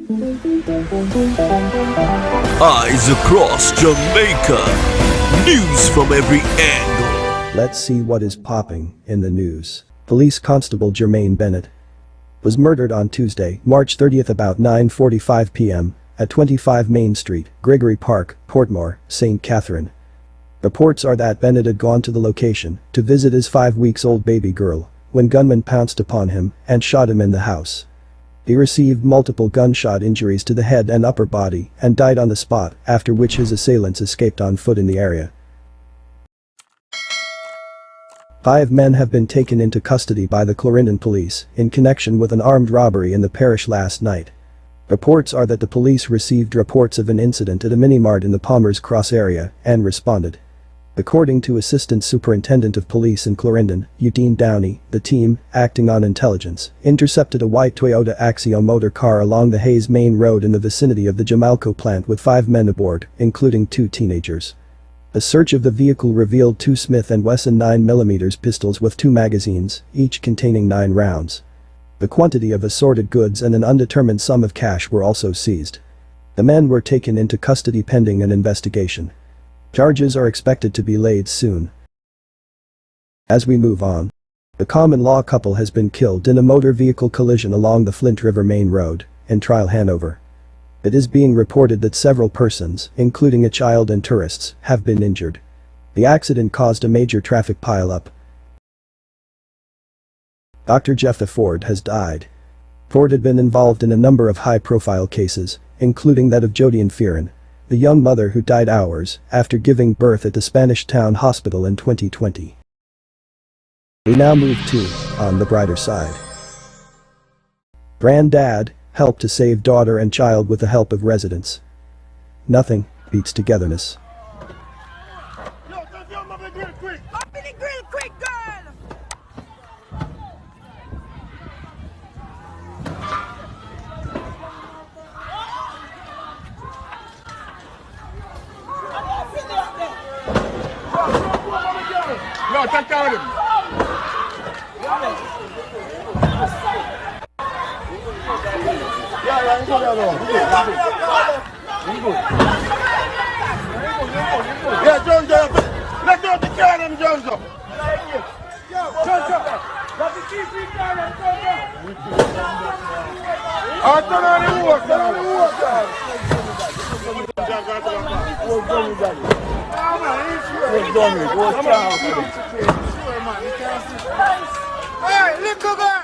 Eyes across Jamaica. News from every angle. Let's see what is popping in the news. Police Constable Jermaine Bennett was murdered on Tuesday, March 30th about 9:45 p.m. at 25 Main Street, Gregory Park, Portmore, St. Catherine. Reports are that Bennett had gone to the location to visit his 5-week-old baby girl when gunmen pounced upon him and shot him in the house. He received multiple gunshot injuries to the head and upper body and died on the spot, after which his assailants escaped on foot in the area. 5 men have been taken into custody by the Clarendon police in connection with an armed robbery in the parish last night. Reports are that the police received reports of an incident at a mini-mart in the Palmer's Cross area and responded. According to Assistant Superintendent of Police in Clarendon, Eugene Downey, the team, acting on intelligence, intercepted a white Toyota Axio motor car along the Hayes Main Road in the vicinity of the Jamalco plant with 5 men aboard, including 2 teenagers. A search of the vehicle revealed 2 Smith & Wesson 9mm pistols with 2 magazines, each containing 9 rounds. The quantity of assorted goods and an undetermined sum of cash were also seized. The men were taken into custody pending an investigation. Charges are expected to be laid soon. As we move on. The common-law couple has been killed in a motor vehicle collision along the Flint River Main Road, in Trial, Hanover. It is being reported that several persons, including a child and tourists, have been injured. The accident caused a major traffic pile-up. Dr. Jeff Ford has died. Ford had been involved in a number of high-profile cases, including that of Jodian Fearon, the young mother who died hours after giving birth at the Spanish Town Hospital in 2020. We now move to On the Brighter Side. Granddad helped to save daughter and child with the help of residents. Nothing beats togetherness. No, take care of him. Yeah, he's good. Yeah, Jones, let's go take care of him, Jones. Turn on the walk, turn on the walk. Hey, little guy!